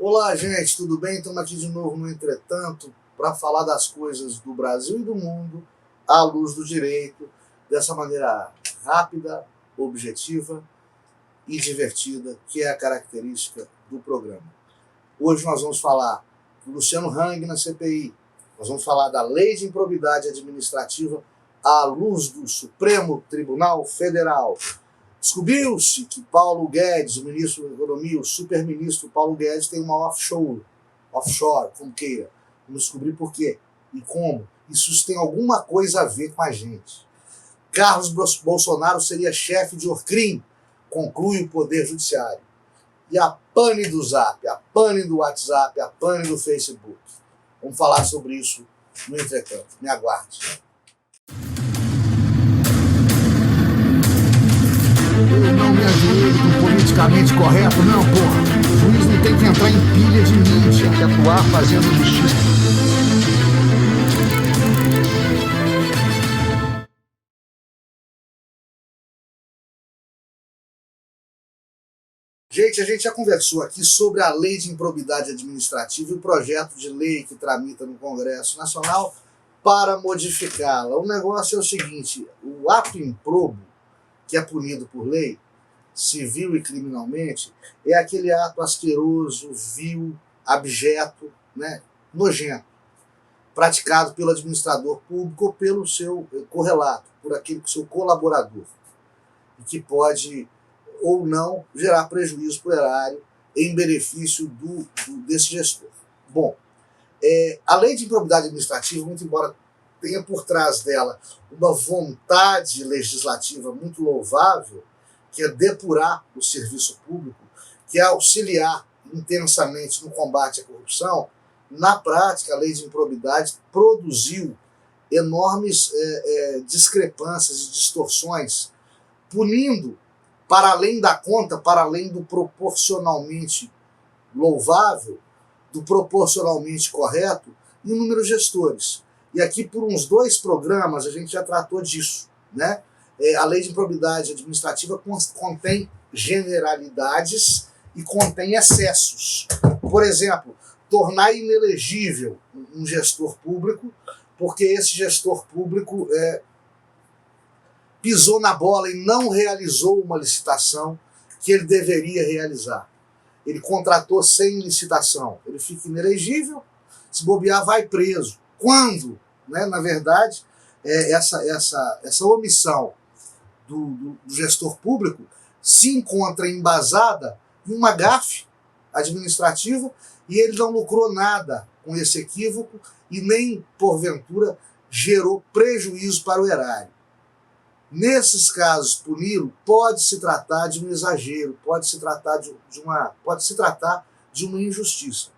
Olá, gente, tudo bem? Estamos aqui de novo no Entretanto para falar das coisas do Brasil e do mundo à luz do direito, dessa maneira rápida, objetiva e divertida, que é a característica do programa. Hoje nós vamos falar do Luciano Hang na CPI, nós vamos falar da Lei de Improbidade Administrativa à luz do Supremo Tribunal Federal. Descobriu-se que Paulo Guedes, o ministro da Economia, o superministro Paulo Guedes, tem uma offshore, como queira. Vamos descobrir por quê e como. Isso tem alguma coisa a ver com a gente. Carlos Bolsonaro seria chefe de Orcrim, conclui o Poder Judiciário. E a pane do Zap, a pane do WhatsApp, a pane do Facebook. Vamos falar sobre isso no Entretanto. Me aguarde. Eu não me ajoelho com politicamente correto, não, porra. O juiz não tem que entrar em pilha de mídia, tem que atuar fazendo justiça. Gente, a gente já conversou aqui sobre a Lei de Improbidade Administrativa e o projeto de lei que tramita no Congresso Nacional para modificá-la. O negócio é o seguinte, o ato improbo, que é punido por lei, civil e criminalmente, é aquele ato asqueroso, vil, abjeto, né, nojento, praticado pelo administrador público ou pelo seu correlato, por aquele seu colaborador, e que pode ou não gerar prejuízo para o erário em benefício desse gestor. Bom, a Lei de Improbidade Administrativa, muito embora tenha por trás dela uma vontade legislativa muito louvável, que é depurar o serviço público, que é auxiliar intensamente no combate à corrupção, na prática a Lei de Improbidade produziu enormes discrepâncias e distorções, punindo para além da conta, para além do proporcionalmente louvável, do proporcionalmente correto, inúmeros gestores. E aqui, por uns 2 programas, a gente já tratou disso, né? A Lei de Improbidade Administrativa contém generalidades e contém excessos. Por exemplo, tornar inelegível um gestor público, porque esse gestor público pisou na bola e não realizou uma licitação que ele deveria realizar. Ele contratou sem licitação. Ele fica inelegível, se bobear, vai preso. Quando, né, na verdade, essa omissão do gestor público se encontra embasada em uma gafe administrativa e ele não lucrou nada com esse equívoco e nem, porventura, gerou prejuízo para o erário. Nesses casos, puni-lo pode se tratar de um exagero, pode se tratar de uma injustiça.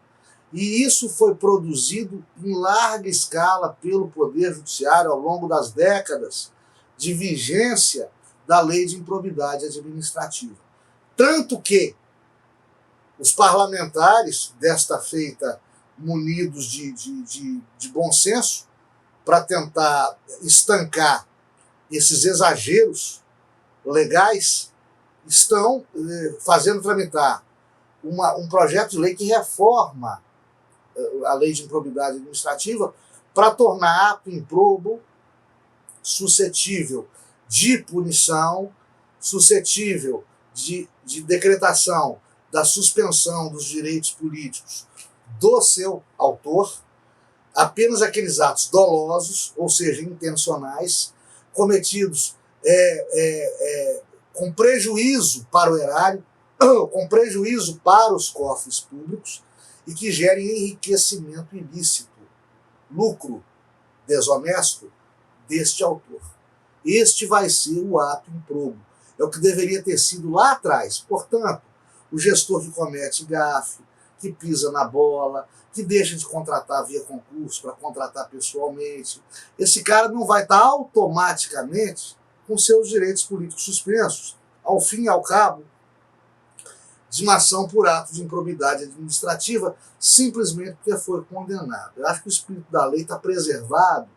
E isso foi produzido em larga escala pelo Poder Judiciário ao longo das décadas de vigência da Lei de Improbidade Administrativa. Tanto que os parlamentares, desta feita munidos de bom senso, para tentar estancar esses exageros legais, estão fazendo tramitar um projeto de lei que reforma a Lei de Improbidade Administrativa para tornar ato improbo suscetível de punição, suscetível de decretação da suspensão dos direitos políticos do seu autor, apenas aqueles atos dolosos, ou seja, intencionais, cometidos com prejuízo para o erário, com prejuízo para os cofres públicos e que gerem enriquecimento ilícito, lucro desonesto deste autor. Este vai ser o ato improbo. É o que deveria ter sido lá atrás. Portanto, o gestor que comete gafe, que pisa na bola, que deixa de contratar via concurso para contratar pessoalmente, esse cara não vai estar automaticamente com seus direitos políticos suspensos, ao fim e ao cabo, de uma ação por ato de improbidade administrativa, simplesmente porque foi condenado. Eu acho que o espírito da lei está preservado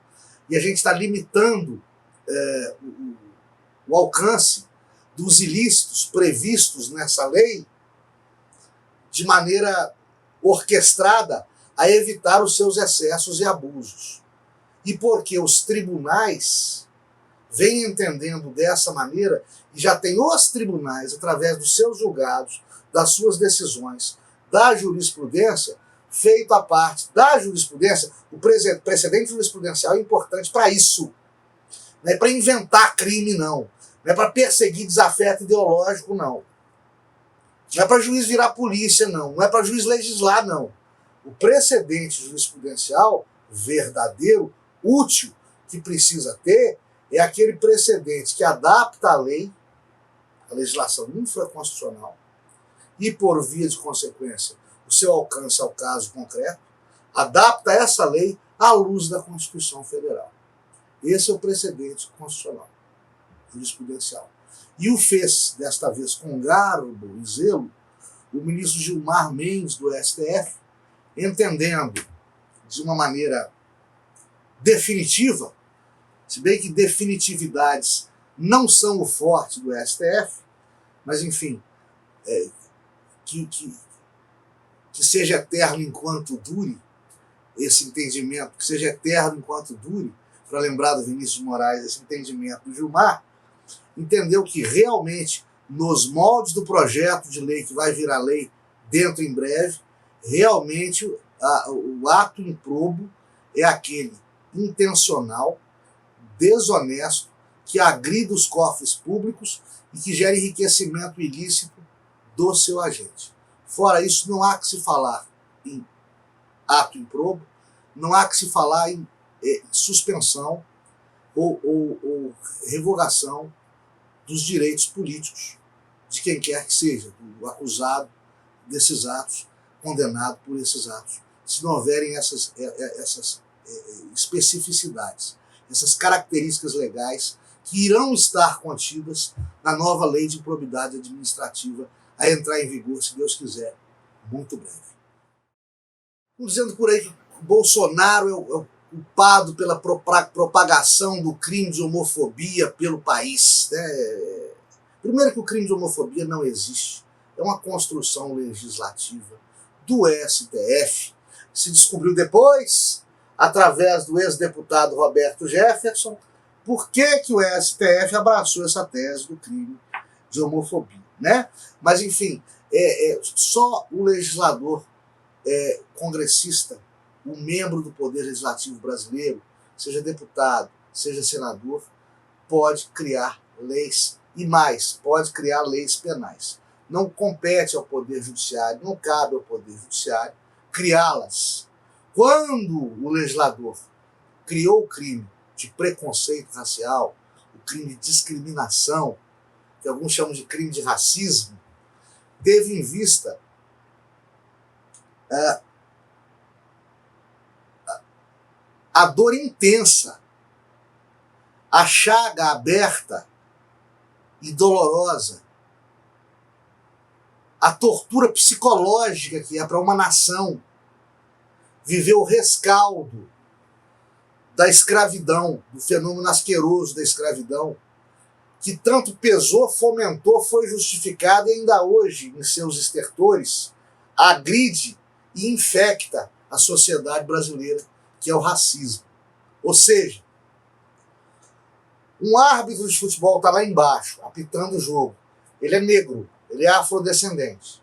e a gente está limitando o alcance dos ilícitos previstos nessa lei de maneira orquestrada a evitar os seus excessos e abusos. E porque os tribunais vêm entendendo dessa maneira, e já tem os tribunais, através dos seus julgados, das suas decisões, da jurisprudência, feito a parte da jurisprudência, o precedente jurisprudencial é importante para isso. Não é para inventar crime, não. Não é para perseguir desafeto ideológico, não. Não é para juiz virar polícia, não. Não é para juiz legislar, não. O precedente jurisprudencial verdadeiro, útil, que precisa ter, é aquele precedente que adapta a lei, a legislação infraconstitucional, e, por via de consequência, o seu alcance ao caso concreto, adapta essa lei à luz da Constituição Federal. Esse é o precedente constitucional, jurisprudencial. E o fez, desta vez com garbo e zelo, o ministro Gilmar Mendes, do STF, entendendo de uma maneira definitiva, se bem que definitividades não são o forte do STF, mas enfim, que seja eterno enquanto dure esse entendimento, que seja eterno enquanto dure, para lembrar do Vinícius de Moraes, esse entendimento do Gilmar, entendeu que realmente, nos moldes do projeto de lei que vai virar lei dentro em breve, realmente o ato improbo é aquele intencional, desonesto, que agride os cofres públicos e que gera enriquecimento ilícito do seu agente. Fora isso, não há que se falar em ato improbo, não há que se falar em suspensão ou revogação dos direitos políticos de quem quer que seja, do acusado desses atos, condenado por esses atos, se não houverem essas especificidades, essas características legais que irão estar contidas na nova lei de improbidade administrativa a entrar em vigor, se Deus quiser, muito breve. Estão dizendo por aí que o Bolsonaro é o culpado pela propagação do crime de homofobia pelo país. Né? Primeiro que o crime de homofobia não existe. É uma construção legislativa do STF. Se descobriu depois, através do ex-deputado Roberto Jefferson, por que o STF abraçou essa tese do crime de homofobia. Né? Mas, enfim, só o legislador congressista, o membro do Poder Legislativo brasileiro, seja deputado, seja senador, pode criar leis, e mais, pode criar leis penais. Não compete ao Poder Judiciário, não cabe ao Poder Judiciário criá-las. Quando o legislador criou o crime de preconceito racial, o crime de discriminação, que alguns chamam de crime de racismo, teve em vista a dor intensa, a chaga aberta e dolorosa, a tortura psicológica que é para uma nação viver o rescaldo da escravidão, do fenômeno asqueroso da escravidão, que tanto pesou, fomentou, foi justificado e ainda hoje, em seus estertores, agride e infecta a sociedade brasileira, que é o racismo. Ou seja, um árbitro de futebol está lá embaixo, apitando o jogo. Ele é negro, ele é afrodescendente.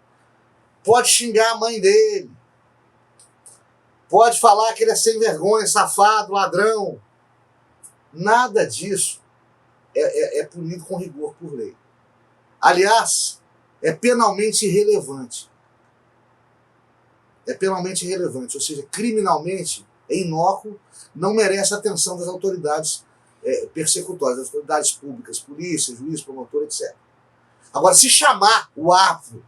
Pode xingar a mãe dele, pode falar que ele é sem vergonha, safado, ladrão. Nada disso é punido com rigor por lei. Aliás, é penalmente irrelevante. É penalmente irrelevante, ou seja, criminalmente é inócuo, não merece a atenção das autoridades persecutórias, das autoridades públicas, polícia, juiz, promotor, etc. Agora, se chamar o árbitro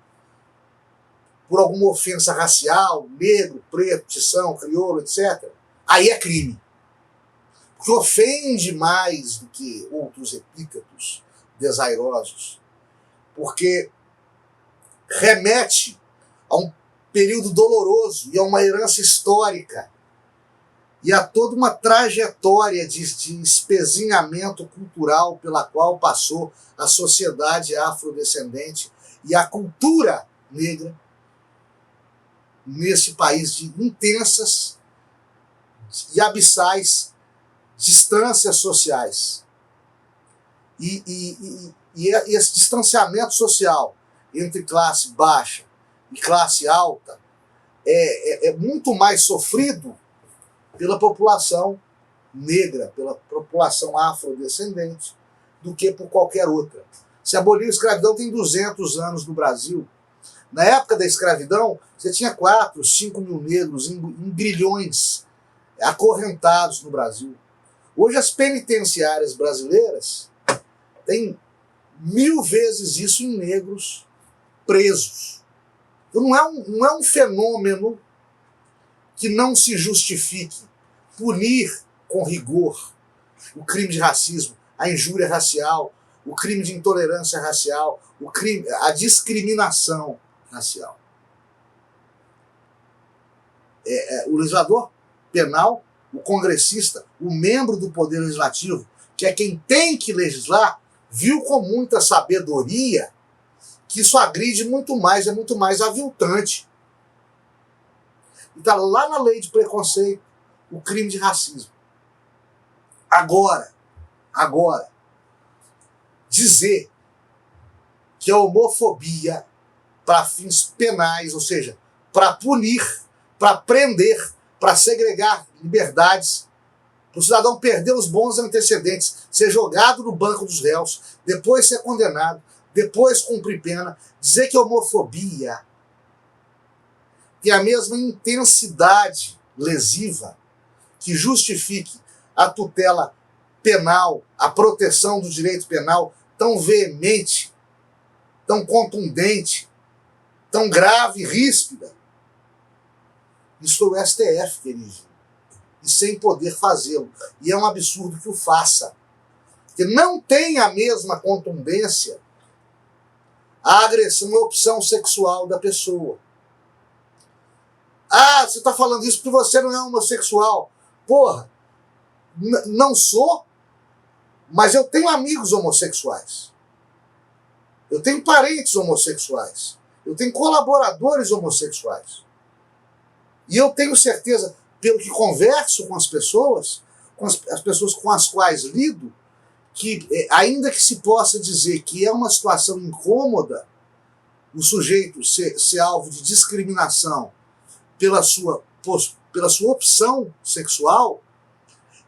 por alguma ofensa racial, negro, preto, tição, crioulo, etc., aí é crime. Que ofende mais do que outros epítetos desairosos, porque remete a um período doloroso e a uma herança histórica e a toda uma trajetória de espezinhamento cultural pela qual passou a sociedade afrodescendente e a cultura negra nesse país de intensas e abissais distâncias sociais. E esse distanciamento social entre classe baixa e classe alta é muito mais sofrido pela população negra, pela população afrodescendente, do que por qualquer outra. Se aboliu a escravidão tem 200 anos no Brasil. Na época da escravidão, você tinha 4, 5 mil negros em grilhões acorrentados no Brasil. Hoje as penitenciárias brasileiras têm 1000 vezes isso em negros presos. Então não é um fenômeno que não se justifique punir com rigor o crime de racismo, a injúria racial, o crime de intolerância racial, a discriminação racial. O legislador penal, o congressista, o membro do Poder Legislativo, que é quem tem que legislar, viu com muita sabedoria que isso agride muito mais, é muito mais aviltante. E está lá na lei de preconceito o crime de racismo. Agora, dizer que a homofobia para fins penais, ou seja, para punir, para prender, para segregar liberdades, para o cidadão perder os bons antecedentes, ser jogado no banco dos réus, depois ser condenado, depois cumprir pena, dizer que a homofobia tem a mesma intensidade lesiva que justifique a tutela penal, a proteção do direito penal tão veemente, tão contundente, tão grave e ríspida. Isso foi o STF que erigiu, e sem poder fazê-lo. E é um absurdo que o faça. Porque não tem a mesma contundência a agressão e a opção sexual da pessoa. Ah, você está falando isso porque você não é homossexual. Porra, não sou, mas eu tenho amigos homossexuais. Eu tenho parentes homossexuais. Eu tenho colaboradores homossexuais. E eu tenho certeza, pelo que converso com as pessoas com as quais lido, que ainda que se possa dizer que é uma situação incômoda o sujeito ser alvo de discriminação pela sua opção sexual,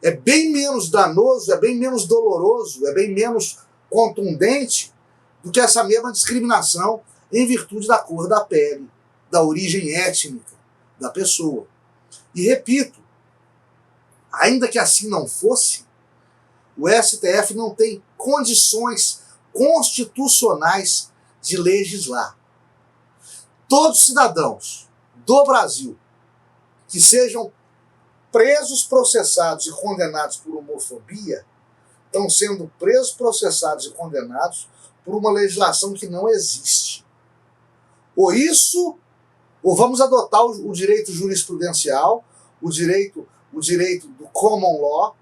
é bem menos danoso, é bem menos doloroso, é bem menos contundente do que essa mesma discriminação em virtude da cor da pele, da origem étnica da pessoa. E repito, ainda que assim não fosse, o STF não tem condições constitucionais de legislar. Todos os cidadãos do Brasil que sejam presos, processados e condenados por homofobia estão sendo presos, processados e condenados por uma legislação que não existe. Ou vamos adotar o direito jurisprudencial, o direito do common law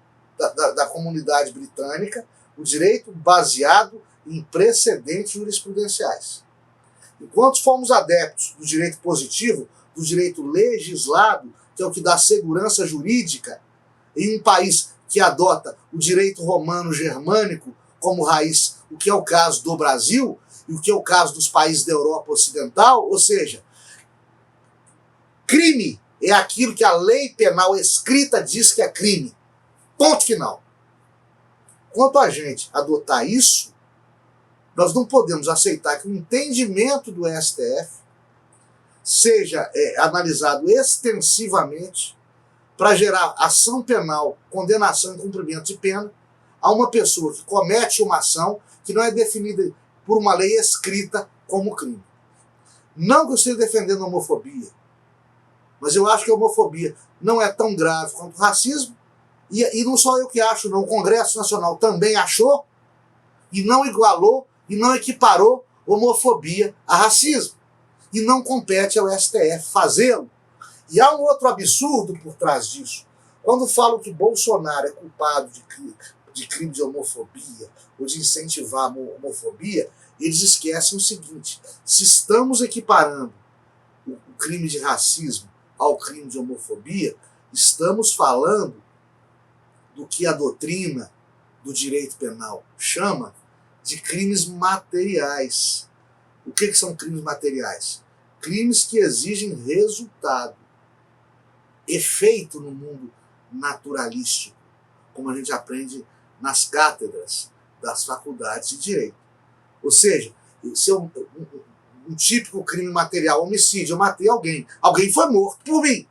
da comunidade britânica, o direito baseado em precedentes jurisprudenciais. Enquanto formos adeptos do direito positivo, do direito legislado, que é o que dá segurança jurídica, em um país que adota o direito romano-germânico como raiz, o que é o caso do Brasil, e o que é o caso dos países da Europa Ocidental, ou seja, crime é aquilo que a lei penal escrita diz que é crime. Ponto final. Quanto a gente adotar isso, nós não podemos aceitar que o entendimento do STF seja analisado extensivamente para gerar ação penal, condenação e cumprimento de pena a uma pessoa que comete uma ação que não é definida por uma lei escrita como crime. Não que eu esteja defendendo a homofobia, mas eu acho que a homofobia não é tão grave quanto o racismo, e não só eu que acho, não. O Congresso Nacional também achou, e não igualou, e não equiparou homofobia a racismo. E não compete ao STF fazê-lo. E há um outro absurdo por trás disso. Quando falam que Bolsonaro é culpado de crime de homofobia, ou de incentivar a homofobia, eles esquecem o seguinte: se estamos equiparando o crime de racismo ao crime de homofobia, estamos falando do que a doutrina do direito penal chama de crimes materiais. O que são crimes materiais? Crimes que exigem resultado, efeito no mundo naturalístico, como a gente aprende nas cátedras das faculdades de direito. Ou seja, se um típico crime material, homicídio, eu matei alguém, alguém foi morto por mim.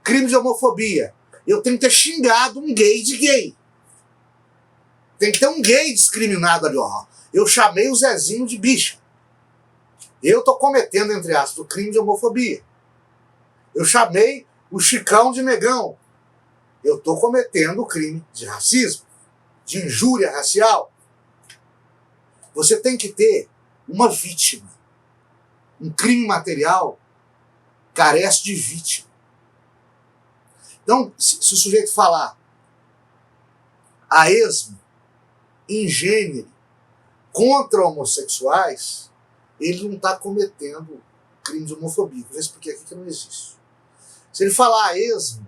Crime de homofobia, eu tenho que ter xingado um gay de gay. Tem que ter um gay discriminado ali, ó. Eu chamei o Zezinho de bicha. Eu estou cometendo, entre aspas, o crime de homofobia. Eu chamei o Chicão de negão. Eu estou cometendo o crime de racismo, de injúria racial. Você tem que ter uma vítima. Um crime material carece de vítima. Então, se o sujeito falar a esmo, em gênero, contra homossexuais, ele não está cometendo crime de homofobia. Eu já expliquei aqui que não existe. Se ele falar a esmo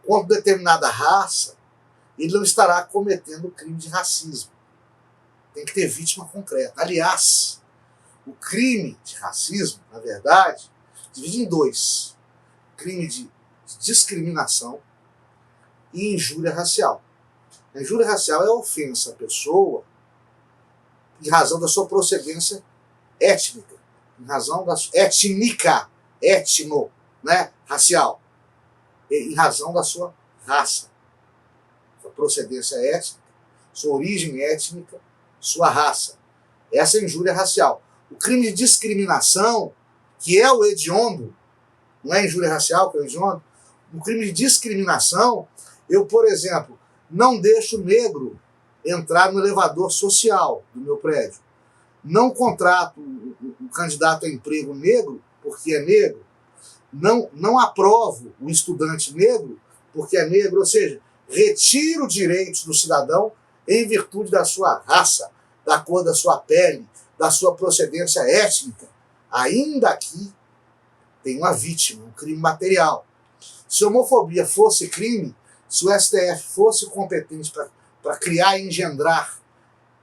contra determinada raça, ele não estará cometendo crime de racismo. Tem que ter vítima concreta. Aliás, o crime de racismo, na verdade, divide em dois. Crime de discriminação e injúria racial. A injúria racial é a ofensa à pessoa em razão da sua procedência étnica, em razão da étnica, etno, né, racial, em razão da sua raça, sua procedência étnica, sua origem étnica, sua raça. Essa é a injúria racial. O crime de discriminação, que é o hediondo, não é injúria racial que é o hediondo, o crime de discriminação, eu, por exemplo, não deixo negro entrar no elevador social do meu prédio. Não contrato um candidato a emprego negro porque é negro. Não aprovo o estudante negro porque é negro. Ou seja, retiro direitos do cidadão em virtude da sua raça, da cor da sua pele, da sua procedência étnica. Ainda aqui tem uma vítima, um crime material. Se a homofobia fosse crime, se o STF fosse competente para criar e engendrar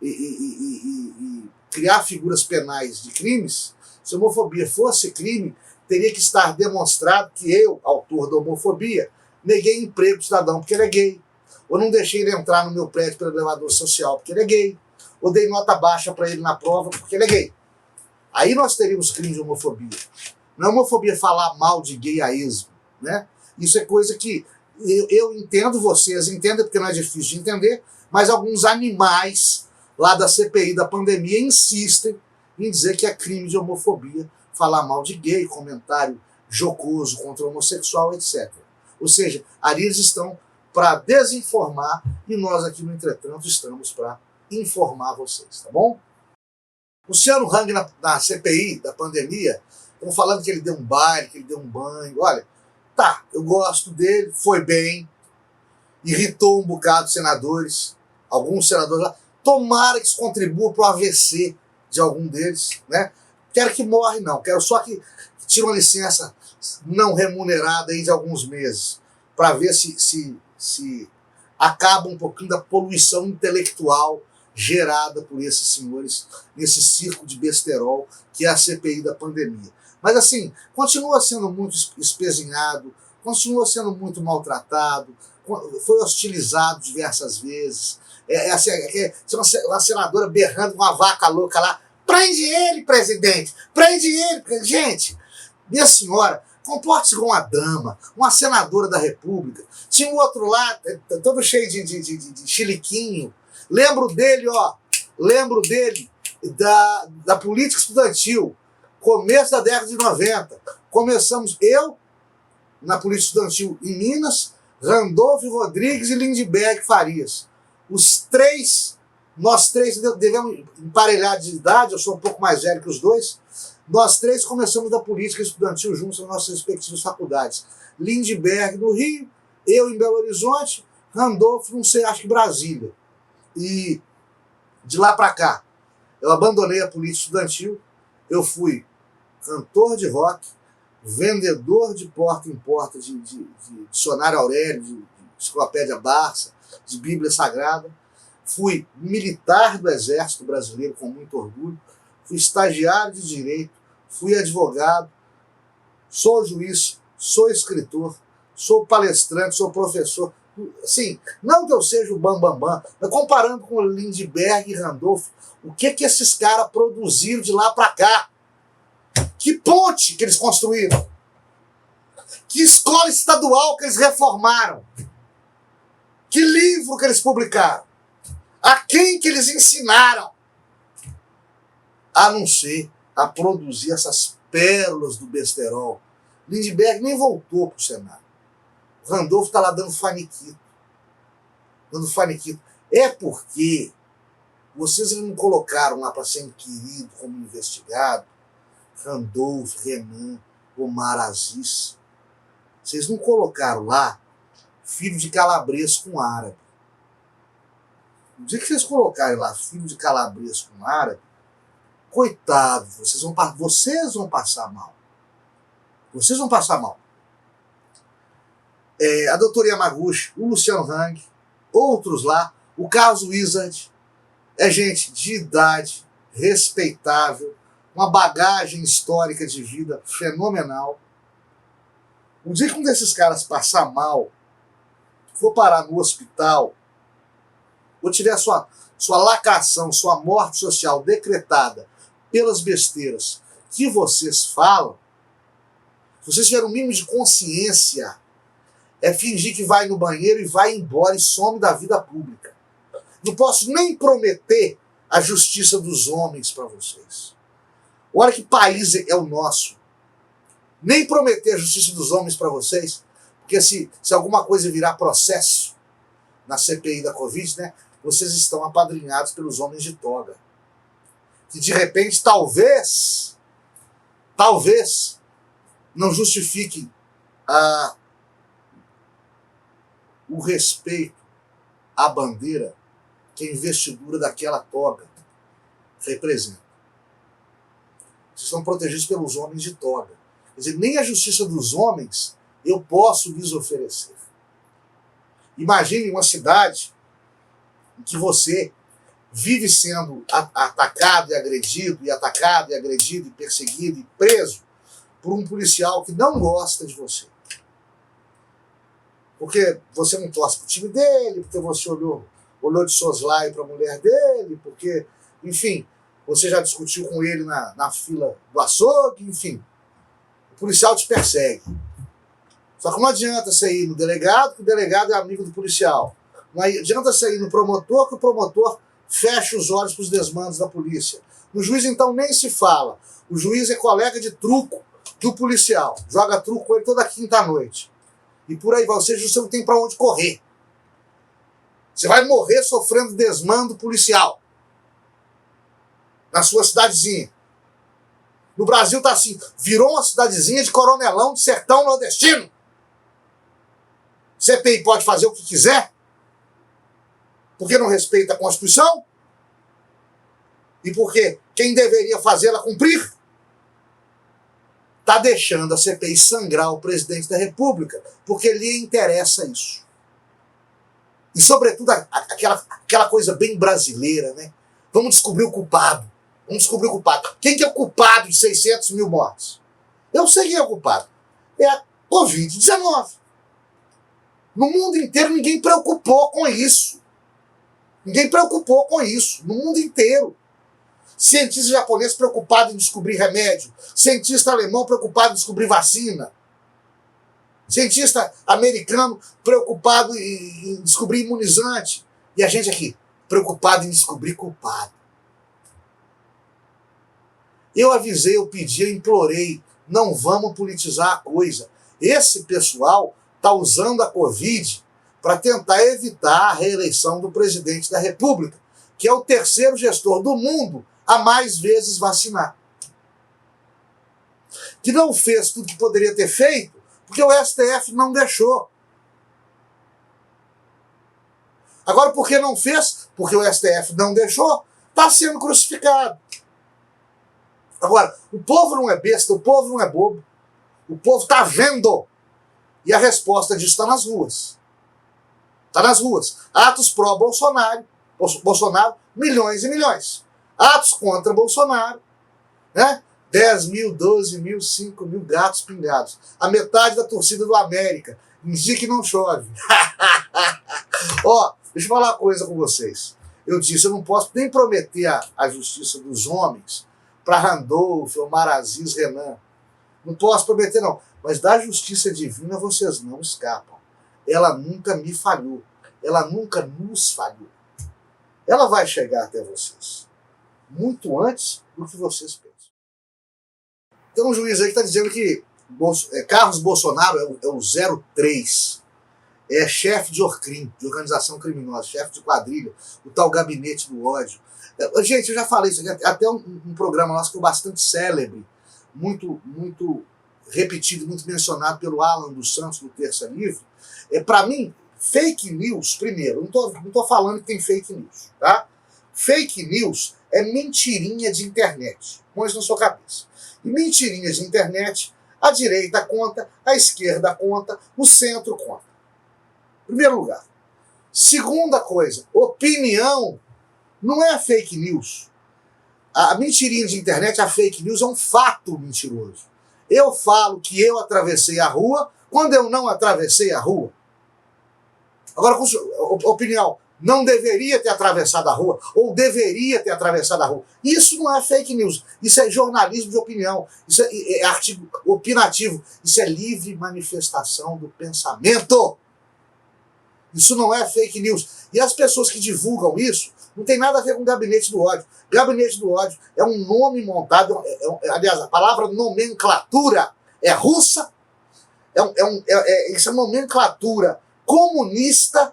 e criar figuras penais de crimes, se a homofobia fosse crime, teria que estar demonstrado que eu, autor da homofobia, neguei emprego do cidadão porque ele é gay, ou não deixei ele entrar no meu prédio pelo elevador social porque ele é gay, ou dei nota baixa para ele na prova porque ele é gay. Aí nós teríamos crime de homofobia. Não é homofobia falar mal de gay a esmo, né? Isso é coisa que eu entendo, vocês entendem, porque não é difícil de entender, mas alguns animais lá da CPI da pandemia insistem em dizer que é crime de homofobia falar mal de gay, comentário jocoso contra o homossexual, etc. Ou seja, ali eles estão para desinformar e nós aqui no Entretanto estamos para informar vocês, tá bom? Luciano Hang na CPI da pandemia, estão falando que ele deu um baile, que ele deu um banho. Olha, tá, eu gosto dele, foi bem, irritou um bocado de senadores, alguns senadores lá. Tomara que isso contribua para o AVC de algum deles, né? Quero que morre, não. Quero só que tire uma licença não remunerada aí de alguns meses, para ver se acaba um pouquinho da poluição intelectual gerada por esses senhores nesse circo de besterol que é a CPI da pandemia. Mas assim, continua sendo muito espezinhado, continua sendo muito maltratado, foi hostilizado diversas vezes. Uma senadora berrando com uma vaca louca lá, prende ele, presidente, prende ele. Gente, minha senhora, comporte-se como uma dama, uma senadora da República. Tinha um outro lá, todo cheio de chiliquinho. Lembro dele, da política estudantil, começo da década de 90. Começamos eu, na política estudantil em Minas, Randolfo Rodrigues e Lindbergh Farias. Nós três devemos emparelhar de idade, eu sou um pouco mais velho que os dois, nós três começamos da política estudantil juntos nas nossas respectivas faculdades. Lindbergh no Rio, eu em Belo Horizonte, Randolfo, não sei, acho que Brasília. E de lá para cá, eu abandonei a política estudantil, eu fui cantor de rock, vendedor de porta em porta de dicionário Aurélio, de enciclopédia Barça, de Bíblia Sagrada. Fui militar do Exército Brasileiro com muito orgulho, fui estagiário de direito, fui advogado, sou juiz, sou escritor, sou palestrante, sou professor. Assim, não que eu seja o bambambam, mas comparando com Lindbergh e Randolph, o que esses caras produziram de lá para cá? Que ponte que eles construíram? Que escola estadual que eles reformaram? Que livro que eles publicaram? A quem que eles ensinaram? A não ser a produzir essas pérolas do besterol. Lindbergh nem voltou para o Senado. O Randolph está lá dando faniquito. É porque vocês não colocaram lá para ser inquirido como investigado Randolph, Renan, Omar Aziz. Vocês não colocaram lá filho de calabresco com árabe. No dia que vocês colocarem lá filho de calabresco com árabe, coitado, vocês vão passar mal. Vocês vão passar mal. A doutora Yamaguchi, o Luciano Hang, outros lá, o Carlos Wizard, é gente de idade, respeitável, uma bagagem histórica de vida fenomenal. O dia que um desses caras passar mal, for parar no hospital, ou tiver sua lacração, sua morte social decretada pelas besteiras que vocês falam, se vocês tiverem um mínimo de consciência, é fingir que vai no banheiro e vai embora e some da vida pública. Não posso nem prometer a justiça dos homens para vocês. Olha que país é o nosso. Nem prometer a justiça dos homens para vocês, porque se alguma coisa virar processo na CPI da Covid, né, vocês estão apadrinhados pelos homens de toga. Que de repente, talvez, não justifiquem o respeito à bandeira que a investidura daquela toga representa. Vocês estão protegidos pelos homens de toga. Quer dizer, nem a justiça dos homens eu posso lhes oferecer. Imagine uma cidade em que você vive sendo atacado e agredido, e perseguido e preso por um policial que não gosta de você. Porque você não torce pro time dele, porque você olhou de soslaio para a mulher dele, porque, enfim, você já discutiu com ele na fila do açougue, enfim. O policial te persegue. Só que não adianta você ir no delegado, que o delegado é amigo do policial. Não adianta você ir no promotor, que o promotor fecha os olhos para os desmandos da polícia. No juiz, então, nem se fala. O juiz é colega de truco do policial. Joga truco com ele toda quinta-noite. E por aí vai. Ou seja, você não tem para onde correr. Você vai morrer sofrendo desmando policial. Na sua cidadezinha. No Brasil tá assim. Virou uma cidadezinha de coronelão de sertão nordestino. CPI pode fazer o que quiser. Porque não respeita a Constituição? E porque quem deveria fazê-la cumprir está deixando a CPI sangrar o presidente da República, porque lhe interessa isso. E, sobretudo, aquela coisa bem brasileira, né? Vamos descobrir o culpado. Quem que é o culpado de 600 mil mortes? Eu sei quem é o culpado. É a Covid-19. No mundo inteiro, ninguém preocupou com isso. No mundo inteiro. Cientista japonês preocupado em descobrir remédio. Cientista alemão preocupado em descobrir vacina. Cientista americano preocupado em descobrir imunizante. E a gente aqui, preocupado em descobrir culpado. Eu avisei, eu pedi, eu implorei. Não vamos politizar a coisa. Esse pessoal está usando a Covid para tentar evitar a reeleição do presidente da República, que é o terceiro gestor do mundo a mais vezes vacinar. Que não fez tudo que poderia ter feito, porque o STF não deixou. Agora, por que não fez? Porque o STF não deixou, está sendo crucificado. Agora, o povo não é besta, o povo não é bobo. O povo está vendo. E a resposta disso está nas ruas. Está nas ruas. Atos pró-Bolsonaro, milhões e milhões. Atos contra Bolsonaro, né? 10 mil, 12 mil, 5 mil gatos pingados. A metade da torcida do América. Em dia que não chove. Ó, deixa eu falar uma coisa com vocês. Eu disse, eu não posso nem prometer a justiça dos homens para Randolph, Omar Aziz, Renan. Não posso prometer, não. Mas da justiça divina vocês não escapam. Ela nunca me falhou. Ela nunca nos falhou. Ela vai chegar até vocês. Muito antes do que vocês pensam. Tem um juiz aí que está dizendo que Carlos Bolsonaro é o 03. É chefe de Orcrim, de organização criminosa, chefe de quadrilha, o tal gabinete do ódio. Gente, eu já falei isso aqui, até um programa nosso que foi bastante célebre, muito repetido, muito mencionado pelo Alan dos Santos, do Terça Livre. Para mim, fake news, primeiro, não estou falando que tem fake news, tá? Fake news é mentirinha de internet. Põe isso na sua cabeça. E mentirinha de internet, a direita conta, a esquerda conta, o centro conta. Primeiro lugar. Segunda coisa, opinião não é fake news. A mentirinha de internet, a fake news, é um fato mentiroso. Eu falo que eu atravessei a rua quando eu não atravessei a rua. Agora, opinião, não deveria ter atravessado a rua, ou deveria ter atravessado a rua. Isso não é fake news, isso é jornalismo de opinião, isso é artigo opinativo, isso é livre manifestação do pensamento. Isso não é fake news. E as pessoas que divulgam isso não tem nada a ver com gabinete do ódio. Gabinete do ódio é um nome montado, aliás, a palavra nomenclatura é russa, isso é nomenclatura comunista,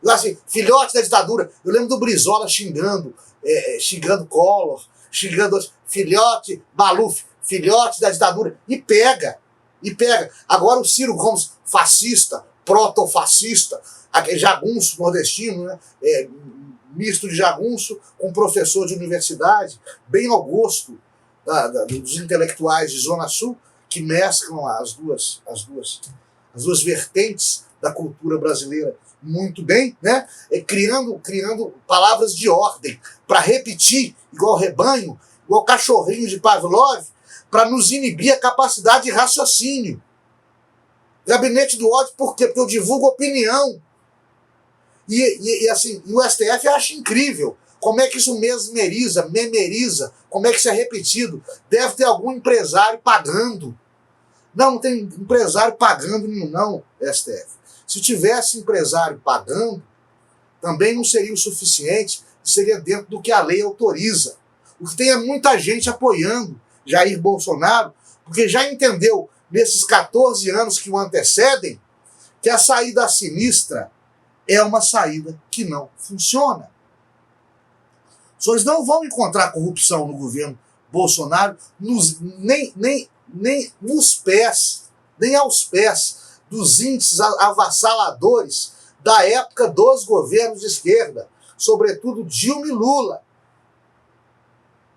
assim, filhote da ditadura. Eu lembro do Brizola xingando Collor, xingando filhote, Maluf, filhote da ditadura, e pega. Agora o Ciro Gomes, fascista, proto-fascista, aquele jagunço nordestino, né? Misto de jagunço com professor de universidade, bem ao gosto dos intelectuais de Zona Sul, que mesclam as duas vertentes da cultura brasileira muito bem, né? Criando palavras de ordem para repetir, igual rebanho, igual cachorrinho de Pavlov, para nos inibir a capacidade de raciocínio. Gabinete do ódio, por quê? Porque eu divulgo opinião. E assim, o STF acha incrível. Como é que isso memoriza, como é que isso é repetido? Deve ter algum empresário pagando. Não tem empresário pagando nenhum, não, STF. Se tivesse empresário pagando, também não seria o suficiente, seria dentro do que a lei autoriza. O que tem é muita gente apoiando Jair Bolsonaro, porque já entendeu, nesses 14 anos que o antecedem, que a saída sinistra é uma saída que não funciona. Vocês não vão encontrar corrupção no governo Bolsonaro nem nos pés, nem aos pés dos índices avassaladores da época dos governos de esquerda, sobretudo Dilma e Lula.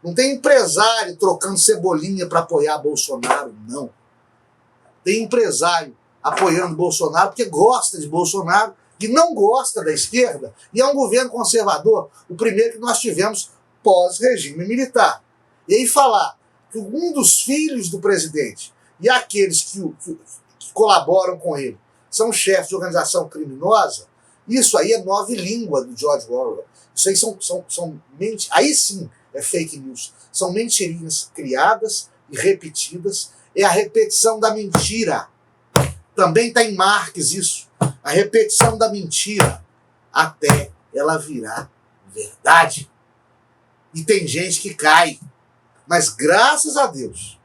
Não tem empresário trocando cebolinha para apoiar Bolsonaro, não. Tem empresário apoiando Bolsonaro porque gosta de Bolsonaro, que não gosta da esquerda, e é um governo conservador, o primeiro que nós tivemos pós-regime militar. E aí falar que um dos filhos do presidente e aqueles que colaboram com ele são chefes de organização criminosa, isso aí é nova língua do George Orwell. Isso aí aí sim é fake news. São mentirinhas criadas e repetidas. É a repetição da mentira. Também está em Marx isso. A repetição da mentira até ela virar verdade. E tem gente que cai. Mas graças a Deus,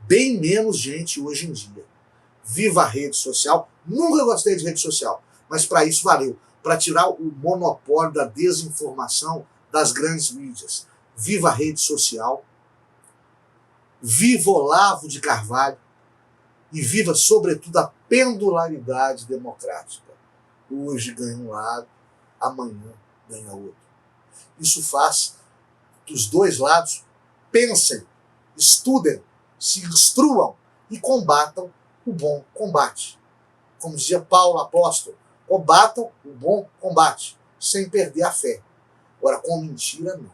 bem menos gente hoje em dia. Viva a rede social. Nunca gostei de rede social, mas para isso valeu. Para tirar o monopólio da desinformação das grandes mídias. Viva a rede social. Viva Olavo de Carvalho. E viva, sobretudo, a pendularidade democrática. Hoje ganha um lado, amanhã ganha outro. Isso faz dos dois lados pensem, estudem, se instruam e combatam o bom combate. Como dizia Paulo apóstolo, combatam o bom combate, sem perder a fé. Agora, com mentira, não.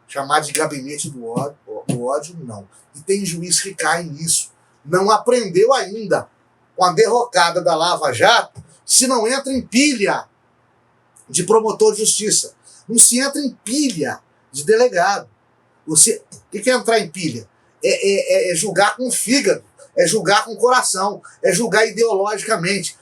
Chamar de gabinete do ódio, não. E tem juiz que cai nisso. Não aprendeu ainda, com a derrocada da Lava Jato, se não entra em pilha de promotor de justiça. Não se entra em pilha de delegado. O que é entrar em pilha? É julgar com o fígado, é julgar com o coração, é julgar ideologicamente.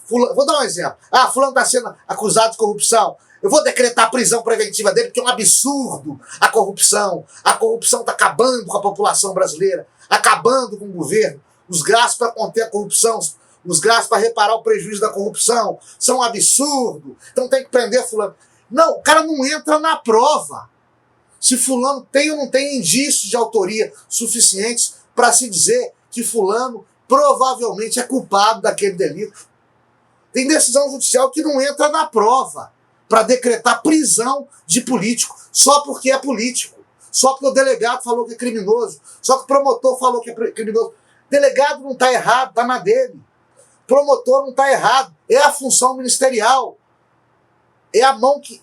Vou dar um exemplo. Fulano está sendo acusado de corrupção. Eu vou decretar a prisão preventiva dele, porque é um absurdo a corrupção. A corrupção está acabando com a população brasileira, acabando com o governo. Os gastos para conter a corrupção, os gastos para reparar o prejuízo da corrupção são um absurdo. Então tem que prender fulano. Não, o cara não entra na prova. Se fulano tem ou não tem indícios de autoria suficientes para se dizer que fulano provavelmente é culpado daquele delito. Tem decisão judicial que não entra na prova para decretar prisão de político só porque é político, só porque o delegado falou que é criminoso, só que o promotor falou que é criminoso. Delegado não está errado, está na dele. Promotor não está errado, é a função ministerial. É a mão que...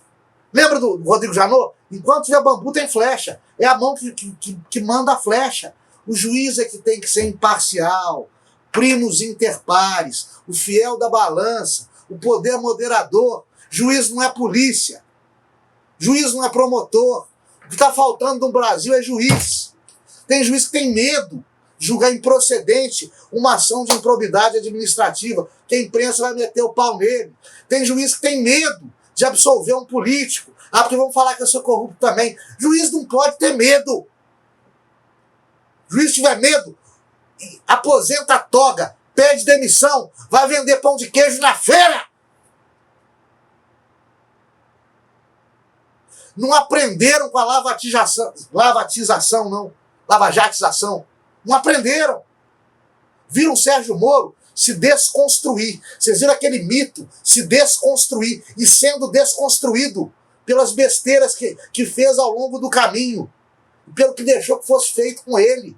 Lembra do Rodrigo Janot? Enquanto tiver bambu tem flecha. É a mão que manda a flecha. O juiz é que tem que ser imparcial, primos inter pares, o fiel da balança, o poder moderador. Juiz não é polícia. Juiz não é promotor. O que está faltando no Brasil é juiz. Tem juiz que tem medo de julgar improcedente uma ação de improbidade administrativa, que a imprensa vai meter o pau nele. Tem juiz que tem medo de absolver um político. Porque vão falar que eu sou corrupto também. Juiz não pode ter medo. Juiz tiver medo, aposenta a toga, pede demissão, vai vender pão de queijo na feira. Não aprenderam com a lavatização, não. Lavajatização. Não aprenderam. Viram o Sérgio Moro se desconstruir. Vocês viram aquele mito se desconstruir e sendo desconstruído pelas besteiras que fez ao longo do caminho, pelo que deixou que fosse feito com ele.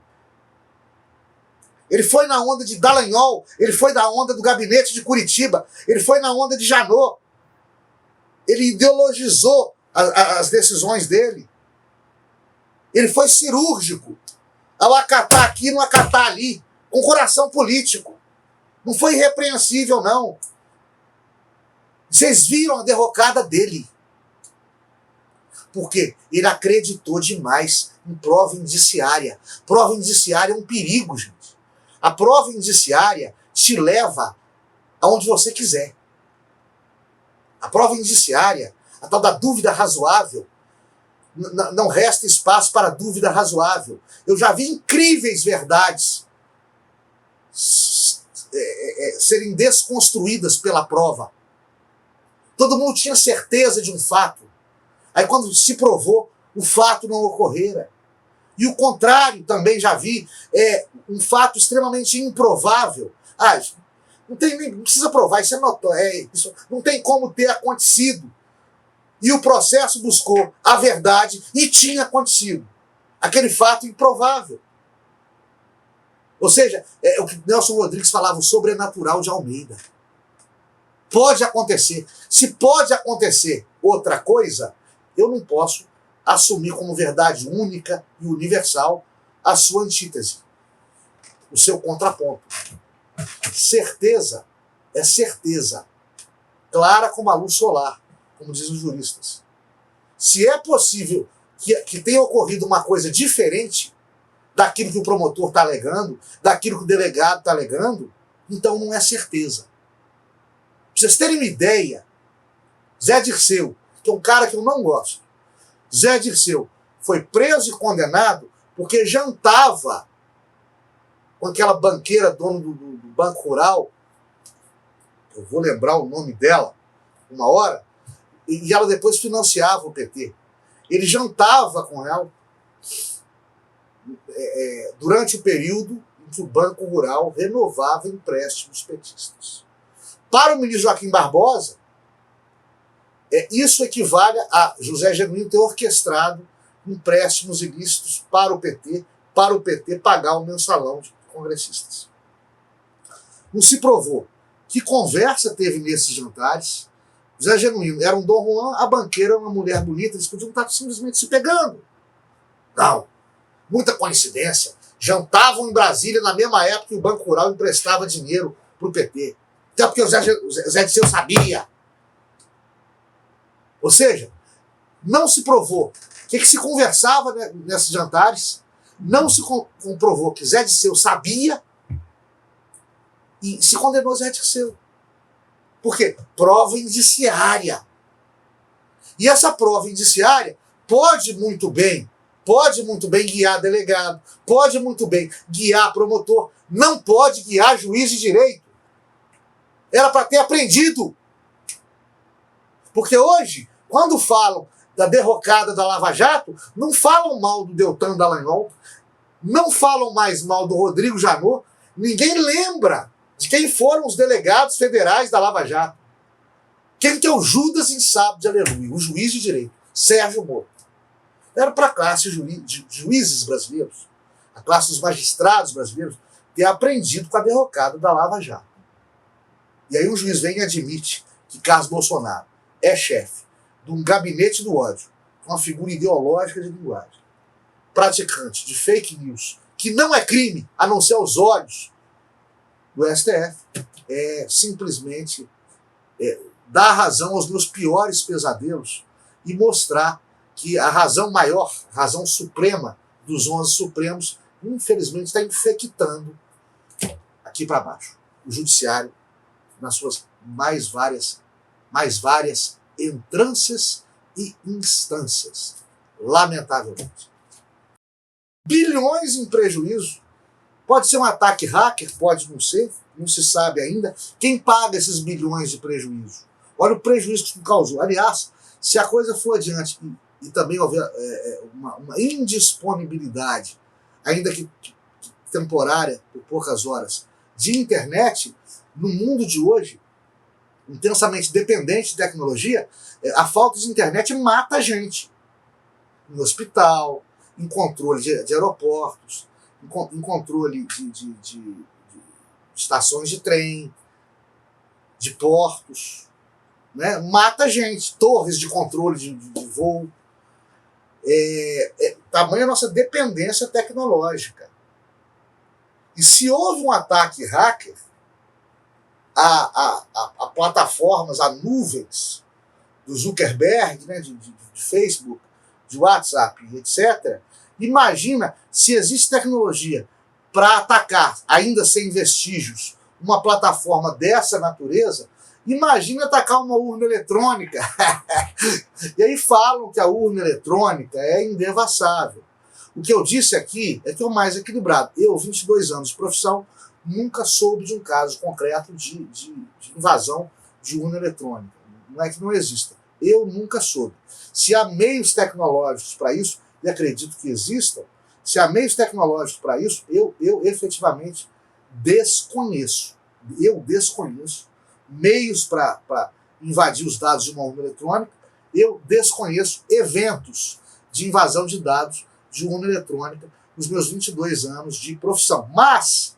Ele foi na onda de Dallagnol, ele foi na onda do gabinete de Curitiba, ele foi na onda de Janot. Ele ideologizou as decisões dele. Ele foi cirúrgico ao acatar aqui e não acatar ali, com coração político. Não foi irrepreensível, não. Vocês viram a derrocada dele. Porque ele acreditou demais em prova indiciária. Prova indiciária é um perigo, gente. A prova indiciária te leva aonde você quiser. A prova indiciária, a tal da dúvida razoável, não resta espaço para dúvida razoável. Eu já vi incríveis verdades serem desconstruídas pela prova. Todo mundo tinha certeza de um fato. Aí quando se provou, o fato não ocorrera. E o contrário também já vi, um fato extremamente improvável. Não precisa provar, isso é notório, isso não tem como ter acontecido. E o processo buscou a verdade e tinha acontecido. Aquele fato improvável. Ou seja, o que Nelson Rodrigues falava, o sobrenatural de Almeida. Pode acontecer. Se pode acontecer outra coisa, eu não posso assumir como verdade única e universal a sua antítese, o seu contraponto. Certeza é certeza, clara como a luz solar, como dizem os juristas. Se é possível que tenha ocorrido uma coisa diferente daquilo que o promotor está alegando, daquilo que o delegado está alegando, então não é certeza. Pra vocês terem uma ideia, Zé Dirceu, que é um cara que eu não gosto, Zé Dirceu foi preso e condenado porque jantava com aquela banqueira dona do Banco Rural, eu vou lembrar o nome dela uma hora, e ela depois financiava o PT. Ele jantava com ela durante o período em que o Banco Rural renovava empréstimos petistas. Para o ministro Joaquim Barbosa, isso equivale a José Genuíno ter orquestrado empréstimos ilícitos para o PT pagar o mensalão de congressistas. Não se provou que conversa teve nesses jantares. Zé Genuíno era um Dom Juan, a banqueira era uma mulher bonita, eles podiam estar simplesmente se pegando. Não. Muita coincidência. Jantavam em Brasília na mesma época que o Banco Rural emprestava dinheiro para o PT. Até porque o Zé Disseu sabia. Ou seja, não se provou o que se conversava nesses jantares, não se comprovou que Zé Disseu sabia e se condenou Zé Disseu. Por quê? Prova indiciária. E essa prova indiciária pode muito bem guiar delegado, pode muito bem guiar promotor, não pode guiar juiz de direito. Era para ter aprendido. Porque hoje, quando falam da derrocada da Lava Jato, não falam mal do Deltan Dallagnol, não falam mais mal do Rodrigo Janot, ninguém lembra de quem foram os delegados federais da Lava Jato. Quem que é o Judas em sábado de aleluia? O juiz de direito, Sérgio Moro. Era para a classe de juízes brasileiros, a classe dos magistrados brasileiros, ter aprendido com a derrocada da Lava Jato. E aí o juiz vem e admite que Carlos Bolsonaro é chefe de um gabinete do ódio, uma figura ideológica de linguagem, praticante de fake news, que não é crime, a não ser aos olhos do STF, é simplesmente dar razão aos meus piores pesadelos e mostrar que a razão maior, a razão suprema dos 11 Supremos, infelizmente está infectando aqui para baixo o judiciário nas suas mais várias entrâncias e instâncias, lamentavelmente. Bilhões em prejuízo. Pode ser um ataque hacker, pode não ser, não se sabe ainda. Quem paga esses bilhões de prejuízo? Olha o prejuízo que causou. Aliás, se a coisa for adiante e também houver uma indisponibilidade, ainda que temporária, por poucas horas, de internet, no mundo de hoje, intensamente dependente de tecnologia, a falta de internet mata a gente. No hospital, em controle de aeroportos, em controle de estações de trem, de portos, né? Mata a gente. Torres de controle de voo. Tamanha a nossa dependência tecnológica. E se houve um ataque hacker a plataformas, a nuvens do Zuckerberg, né, de Facebook, de WhatsApp, etc., imagina se existe tecnologia para atacar, ainda sem vestígios, uma plataforma dessa natureza. Imagina atacar uma urna eletrônica. E aí falam que a urna eletrônica é indevassável. O que eu disse aqui é que é o mais equilibrado. Eu, 22 anos de profissão, nunca soube de um caso concreto de invasão de urna eletrônica. Não é que não exista. Eu nunca soube. Se há meios tecnológicos para isso, e acredito que existam, se há meios tecnológicos para isso, eu efetivamente desconheço. Eu desconheço meios para invadir os dados de uma urna eletrônica, eu desconheço eventos de invasão de dados de urna eletrônica nos meus 22 anos de profissão. Mas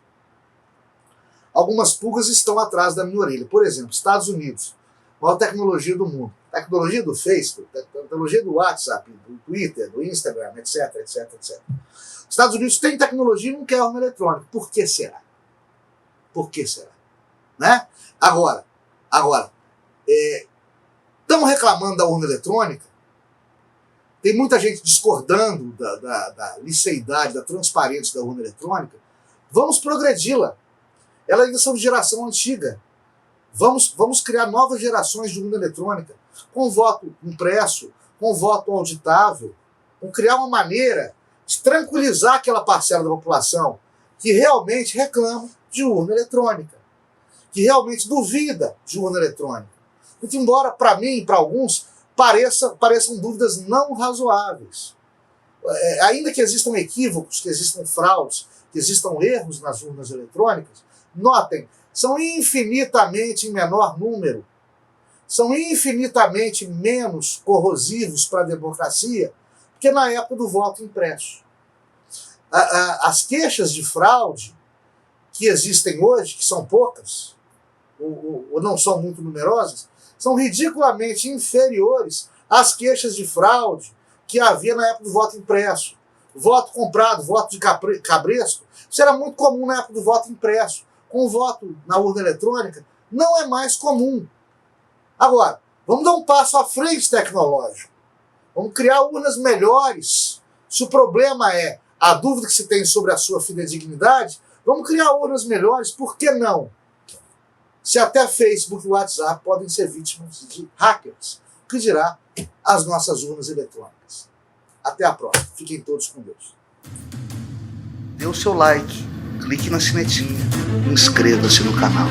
algumas pulgas estão atrás da minha orelha. Por exemplo, Estados Unidos, maior tecnologia do mundo. Tecnologia do Facebook, tecnologia do WhatsApp, do Twitter, do Instagram, etc, etc, etc. Estados Unidos tem tecnologia e não quer urna eletrônica. Por que será? Por que será? Né? Agora, estão reclamando da urna eletrônica, tem muita gente discordando da liceidade, da transparência da urna eletrônica. Vamos progredi-la. Elas ainda são de geração antiga. Vamos criar novas gerações de urna eletrônica, com voto impresso, com voto auditável, com criar uma maneira de tranquilizar aquela parcela da população que realmente reclama de urna eletrônica, que realmente duvida de urna eletrônica. Porque, embora para mim e para alguns pareçam dúvidas não razoáveis, ainda que existam equívocos, que existam fraudes, que existam erros nas urnas eletrônicas, notem, são infinitamente em menor número, são infinitamente menos corrosivos para a democracia, que na época do voto impresso. As queixas de fraude que existem hoje, que são poucas, ou não são muito numerosas, são ridiculamente inferiores às queixas de fraude que havia na época do voto impresso. Voto comprado, voto de cabresto, isso era muito comum na época do voto impresso. Com o voto na urna eletrônica, não é mais comum. Agora, vamos dar um passo à frente tecnológico. Vamos criar urnas melhores. Se o problema é a dúvida que se tem sobre a sua fidedignidade, vamos criar urnas melhores, por que não? Se até Facebook e WhatsApp podem ser vítimas de hackers, o que dirá as nossas urnas eletrônicas? Até a próxima. Fiquem todos com Deus. Dê o seu like, clique na sinetinha e inscreva-se no canal.